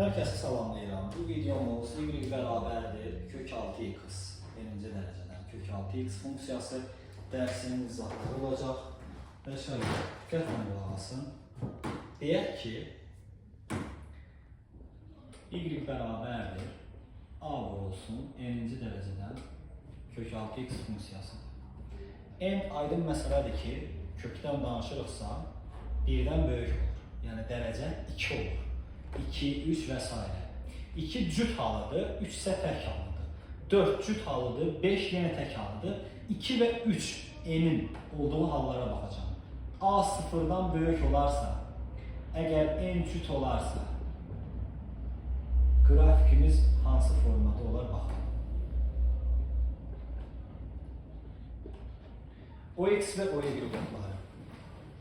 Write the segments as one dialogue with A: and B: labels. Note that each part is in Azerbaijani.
A: Hər kəsi salamlayıram. Bu videomuz y bərabərdir kök 6x birinci dərəcədən kök 6x funksiyası dərsinin izahları olacaq. Və şöyle diqqətlə qulaq asın. Deyək ki y bərabərdir a vurulsun n-ci dərəcədən kök 6x funksiyasıdır. N aydın məsələdir ki, kökdən danışırıqsa birdən böyük olur. Yəni dərəcə 2 olur. 2, 3 və s. 2 cüt halıdır, 3 isə tək halıdır. 4 cüt halıdır, 5 yenə tək halıdır. 2 və 3 n'in olduğu hallara baxacağım. A sıfırdan böyük olarsa, əgər n cüt olarsa, qrafikimiz hansı formada olar baxalım. OX və OY qrupları.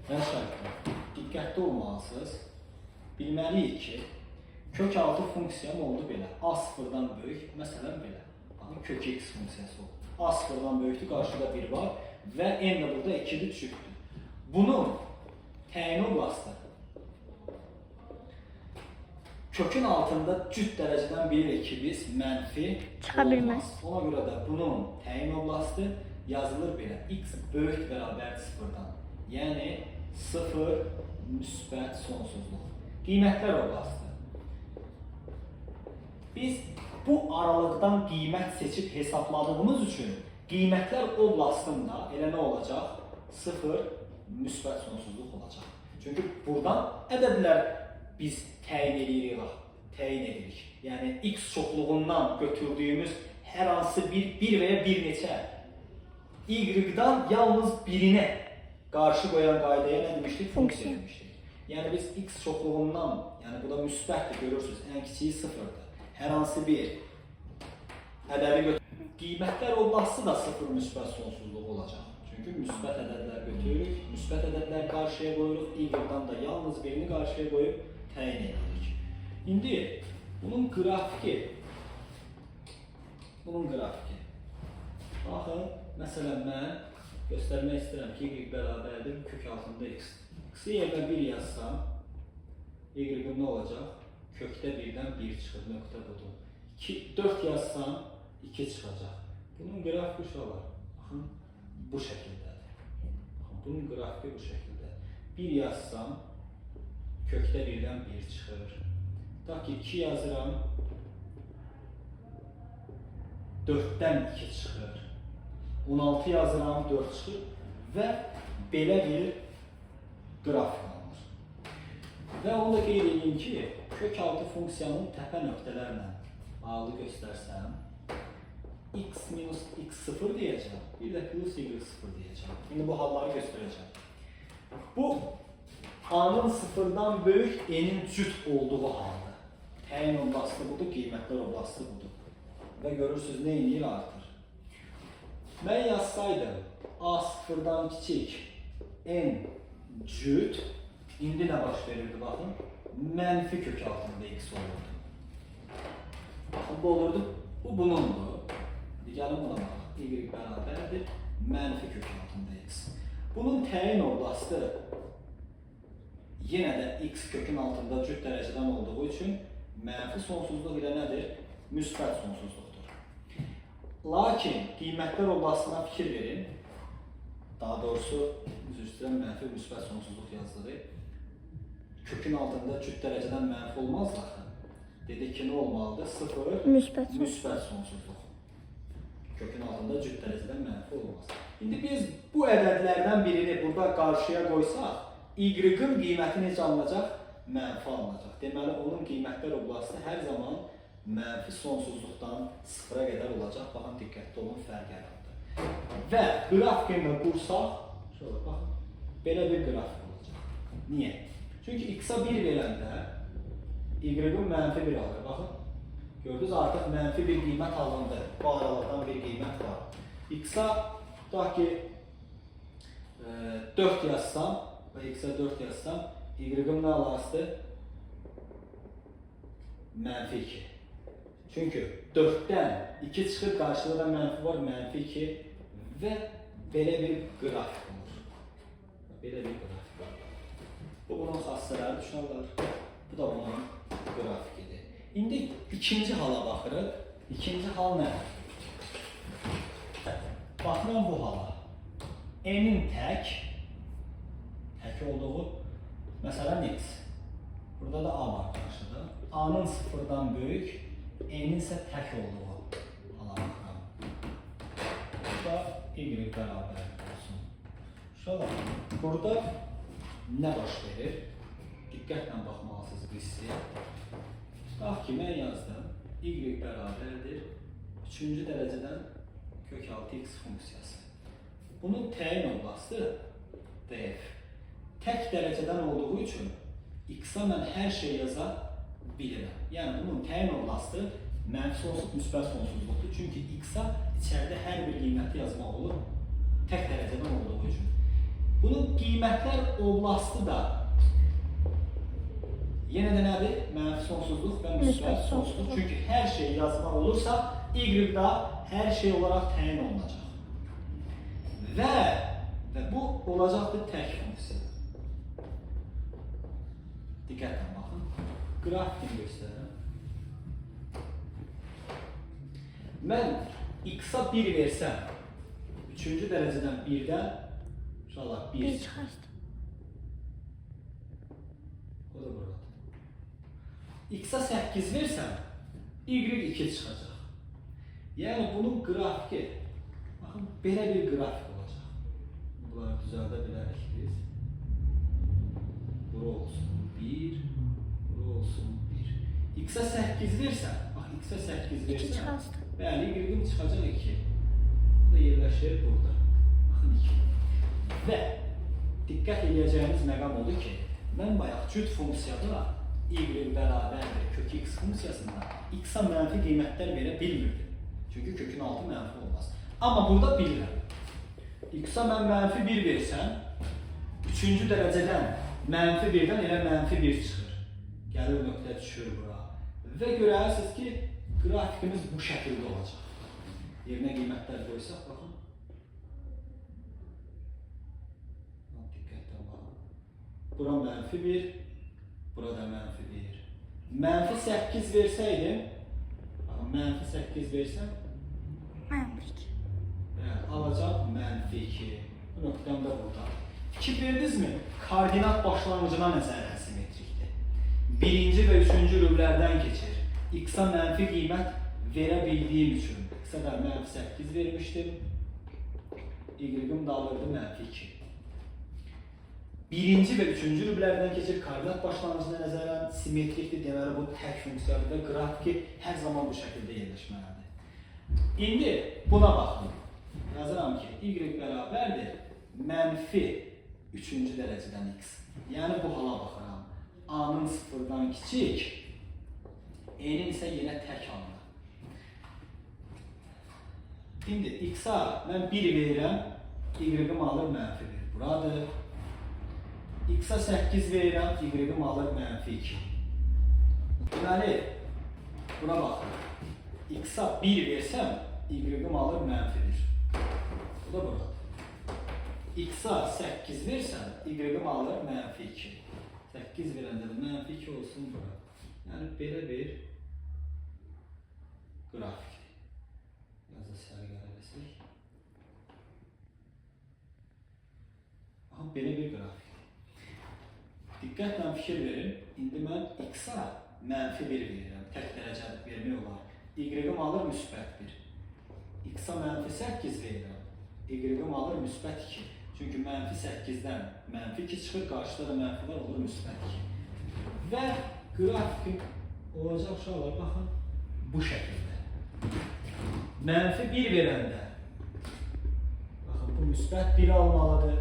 A: Nə şərtlə? Diqqətli olmalısınız. Bilməliyik ki, kök 6 funksiyam oldu belə. A sıfırdan böyük, məsələn belə. Baxın, kök x funksiyası oldu. A sıfırdan böyükdür, qarşıda 1 var və n də burada 2'dir, cütdür. Bunun təyin oblastı kökün altında cüt dərəcədən bilirik ki, biz mənfi olmaz. Ona görə də bunun təyin oblastı yazılır belə. X böyük bərabər sıfırdan. Yəni 0 müsbət sonsuzluq. Qiymətlər oblastı. Biz bu aralıqdan qiymət seçib hesabladığımız üçün qiymətlər oblastında elə nə olacaq? 0 müsbət sonsuzluq olacaq. Çünki buradan ədədlər biz təyin edirik. Yəni x çoxluğundan götürdüyümüz hər hansı bir və ya bir neçə y-dan yalnız birinə qarşı qoyan qaydaya nə demişdik? Funksiya demişdik. Yəni biz x çoxluğundan, yəni bu da müsbətdir, görürsünüz, ən kiçiyi sıfırdır. Hər hansı bir ədədi götürürük. Qiymətlər oblastı da 0 müsbət sonsuzluq olacaq. Çünki müsbət ədədlər götürürük, müsbət ədədlər qarşıya qoyuruq, y-dan da yalnız birini qarşıya qoyub təyin edirik. İndi bunun qrafiki. Baxın, məsələn mən göstərmək istəyirəm ki, y bərabərdir kök altında x. X-i yerine 1 yazsam, y-in nə olacaq? Kökdə 1-dən 1 çıxır, nöqtə budur. 4 yazsam, 2 çıxacaq. Bunun qrafiki uşaqlar, baxın, bu şəkildədir. Bunun qrafiki bu şəkildə. 1 yazsam, kökdə 1-dən 1 çıxır. Tutaq ki, 2 yazıram, 4-dən 2 çıxır. 16 yazıram, 4 çıxır və belə bir qrafik alınır. Və onu da qeyd edeyim ki, kök 6 funksiyanın təpə nöqtələrlə bağlı göstərsəm, x minus x0 deyəcəm, bir də plus y0 deyəcəm. İndi bu halları göstərəcəm. Bu, a-nın sıfırdan böyük n'in cüt olduğu halda. Təyin oblastı budur, qiymətlər oblastı budur. Və görürsünüz, nə eləyir artır. Mən yazsaydım, a sıfırdan kiçik n cüt, indi nə baş verirdi, baxın, mənfi kök altında x olurdu. Baxın, bu olurdu, bu bunundur. Gəlin buna baxın, y bərabərdir, mənfi kök altında x. Bunun təyin oblastı yenə də x kökün altında cüt dərəcədən olduğu üçün mənfi sonsuzluq ilə nədir? Müsbət sonsuzluqdur. Lakin qiymətlər oblastına fikir verin. Daha doğrusu, üzr istəyirəm, mənfi müsbət sonsuzluq yazdığı. Kökün altında cüt dərəcədən mənfi olmaz axı. Dedik ki, nə olmalıdır? 0 müsbət sonsuzluq. Kökün altında cüt dərəcədən mənfi olmaz. İndi biz bu ədədlərdən birini burada qarşıya qoysaq, y-in qiyməti necə alınacaq? Mənfi alınacaq. Deməli, onun qiymətlər oblastı hər zaman mənfi sonsuzluqdan 0-a qədər olacaq. Baxın, diqqətli olun, fərq yarandı. Və qrafikini qursaq, şöyle baxın, belə bir qrafik olacaq. Niyə? Çünki x-a 1 verəndə y-in mənfi 1 alır. Baxın, gördünüz, artıq mənfi bir qiymət alındı. Bu aralardan bir qiymət var. X-a tutaq ki 4 yazsam və x-a 4 yazsam, y-in nə alasıdır? Mənfi 2. Çünki 4-dən 2 çıxır, qarşıda da mənfi var, mənfi 2 və belə bir qrafik olur. Belə bir qrafik var. Bu bunun xassələri düşünürlər. Bu da bunun qrafikidir. İndi ikinci hala baxırıq. İkinci hal nədir? Baxıram bu hala. N'in tək olduğu, məsələn x. Burada da A var qarşıda. A'nın sıfırdan böyük, N'in isə tək olduğu hala baxıram. Burada y bərabər olsun. Uşaqlar, burada nə baş verir? Diqqətlə baxmalısınız bu hissəyə. Bax ki, mən yazdım. Y bərabərdir 3-cü dərəcədən kök 6x funksiyası. Bunun təyin olması df. Tək dərəcədən olduğu üçün x-a mən hər şey yaza bilirəm. Yəni bunun təyin olması mənfi sonsuz, müsbət sonsuzluqdur. Çünki x-a içəridə hər bir qiyməti yazmaq olur. Tək dərəcədən olduğu üçün. Bunun qiymətlər oblasti da yenə də nədir? Mənfi sonsuzluq və müsbət sonsuzluq. Çünki hər şey yazmaq olursa, y-da hər şey olaraq təyin olunacaq. Və bu olacaqdır tək funksiya. Diqqətlə baxın. Qrafikini göstərirəm. Mən x-a 1 versəm, 3-cü dərəcədən 1-dən inşallah 1 çıxar. O da burada. X-a 8 versəm, y 2 çıxacaq. Yəni bunun qrafiki, baxın, belə bir qrafik olacaq. Bunları düzəldə bilərik biz. Bura olsun 1, bura olsun 1. X-a 8 versəm, bax, X-a 8 versəm, bəli, y çıxacaq 2. Bu da yerləşir burada. Baxın 2. Və diqqət edəcəyiniz məqam odur ki, mən bayaq cüt funksiyada y bərabərdir kök x funksiyasında x-a mənfi qiymətlər verə bilmirdim. Çünki kökün altı mənfi olmaz. Amma burada bilirəm. X-a mən mənfi 1 versəm, 3-cü dərəcədən mənfi 1-dən elə mənfi 1 çıxır. Gəlir nöqtə düşür bura. Və görərsiniz ki, qrafikimiz bu şəkildə olacaq. Yerinə qiymətlər qoysaq, baxın. Diqqətlə baxın. Bura mənfi 1, burada mənfi 1. Mənfi 8 versəydim, mənfi 8 versəm,
B: mənfi 2.
A: Alacaq mənfi 2. Bu nöqtəm də burada. Fikir verdinizmi? Koordinat başlanğıcına nəzərən simetrikdir. Birinci və üçüncü rüblərdən keçir. X-a mənfi qiymət verə bildiyim üçün. X-a da mənfi 8 vermişdim. Y-im da alırdı mənfi 2. Birinci və üçüncü rüblərdən keçir, koordinat başlanğıcına nəzərən simetrikdir. Deməli, bu tək funksiyadır və qrafiki hər zaman bu şəkildə yerləşməlidir. İndi buna baxın. Yazıram ki, y bərabərdir mənfi 3-cü dərəcədən x. Yəni bu hala baxıram. A-nın sıfırdan kiçik, E-nin isə yenə tək halda. İndi x-a mən 1 verirəm, y-im alır mənfi 1. Buradır. X-a 8 verirəm, y-im alır mənfi 2. Deməli, buna baxın. X-a 1 versəm, y-im alır mənfi 1. Bu da burada. X-a 8 versəm, y-im alır mənfi 2. 8 verəndə də mənfi 2 olsun bura. Yəni, belə bir qrafik. Yazı sərgər eləsək. Belə bir qrafik. Diqqətlə fikir verin. İndi mən x-a mənfi 1 verirəm. Tək dərəcə vermək olar. Y-im alır müsbət 1. X-a mənfi 8 verirəm. Y-im alır müsbət 2. Çünki mənfi 8-dən mənfi 2 çıxır, qarşıda da mənfi var, olur müsbət 2. Və qrafik olacaq uşaqlar, baxın, bu şəkildə. Mənfi 1 verəndə, baxın, bu müsbət 1 almalıdır.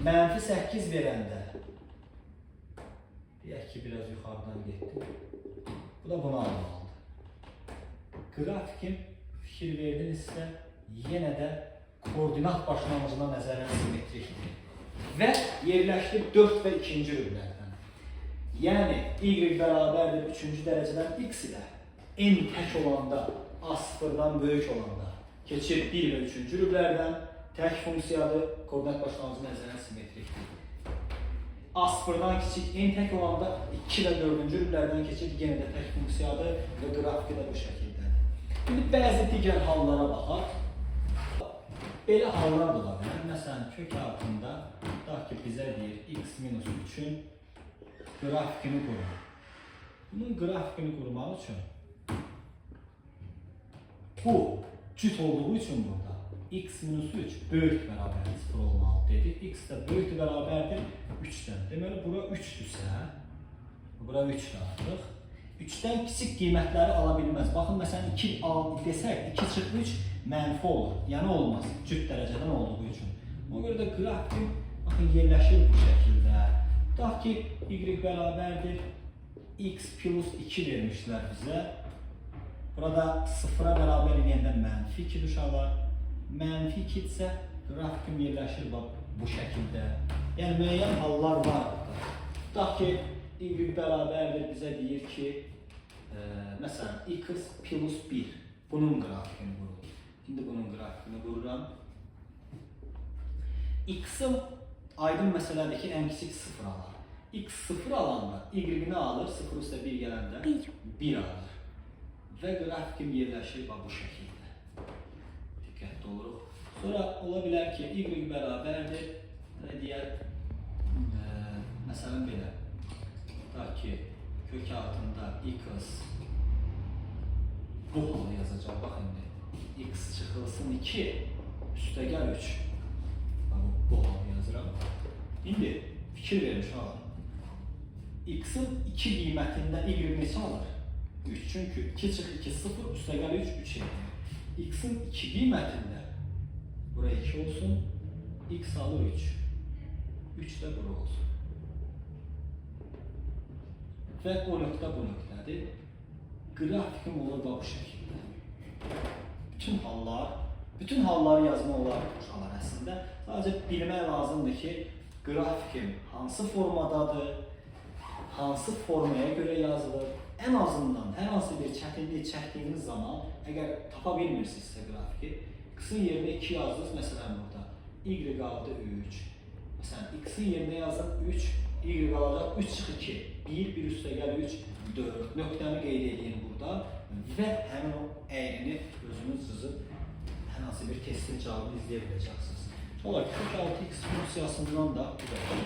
A: Mənfi 8 verəndə, deyək ki, biraz yuxarıdan getdi. Bu da bunu almalıdır. Qrafikin fikir verdinizsə, yenə də koordinat başlanğıcına nəzərən simetrikdir. Və yerləşdir 4 və 2-ci rüblərdən. Yəni, y bərabərdir 3-cü dərəcədən x ilə n tək olanda, a sıfırdan böyük olanda keçir 1 və 3-cü rüblərdən tək funksiyadır, koordinat başlanğıcına nəzərən simetrikdir. A0-dan kiçik n tək olanda 2 və 4-cü rüblərdən keçir, yenə də tək funksiyadır və qrafiki də bu şəkildədir. İndi bəzi digər hallara baxaq. Belə hallar da ola bilər. Məsələn, kök altında tutaq ki, bizə deyir x-3-ün qrafikini qurun. Bunun qrafikini qurmaq üçün bu cüt olduğu üçün burada x-3 böyük bərabər 0 olmalı dedik. X də böyük bərabərdir 3-dən. Deməli, bura 3-dürsə, bura 3-də artıq. 3-dən kiçik qiymətləri ala bilməz. Baxın, məsələn, 2 al desək, 2 çıx 3 mənfi olur. Yəni olmaz, cüt dərəcədən olduğu üçün. Ona görə də qrafikin, baxın, yerləşir bu şəkildə. Tutaq ki, y bərabərdir x plus 2 vermişlər bizə. Burada 0-a bərabər eləyəndə mənfi 2 uşaqlar. Mənfi 2 isə grafikim yerləşir bu şəkildə. Yəni, müəyyən hallar var burada. Tutaq ki, y bərabərdir bizə deyir ki, məsələn, x plus 1. Bunun qrafikini qurur. İndi bunun qrafikini qururam. X-ın aydın məsələdir ki, ən kiçik 0 alır. X 0 alanda y-ni alır, 0 üstə 1 gələndə 1 alır. Və qrafikim yerləşir bu şəkildə. Diqqətli oluruq. Sonra ola bilər ki, y bərabərdir. Deyək, məsələn belə. Tutaq ki, kök altında x bu halı yazacaq. Bax indi. X çıxılsın 2, üstə gəl 3. Bu halı yazıram. İndi fikir verin uşaqlar. X-ın 2 qiymətində y neçə alır? 3. Çünki 2 çıx 2, 0, üstə gəl 3, 3 edir. X-ın 2 qiymətində buraya 2 olsun, x alır 3. 3 də bura olsun. Və o nöqtə bu nöqtədir. Qrafikim olur bu şəkildə. Bütün halları yazma olar uşaqlar əslində. Sadəcə bilmək lazımdır ki, qrafikim hansı formadadır, hansı formaya görə yazılır. Ən azından hər hansı bir çətinlik çəkdiyiniz zaman, əgər tapa bilmirsinizsə qrafiki, x-in yerinə 2 yazdınız, məsələn burada, y qaldı 3. Məsələn, x-in yerinə yazın 3, y qalacaq 3 çıx 2, 1 üstə gəl 3, 4. Nöqtəni qeyd edin burada və həmin o əyrini özünüz cızıb hər hansı bir testin cavabını izləyə biləcəksiniz. Ola ki, kök 6x funksiyasından da bu qədər.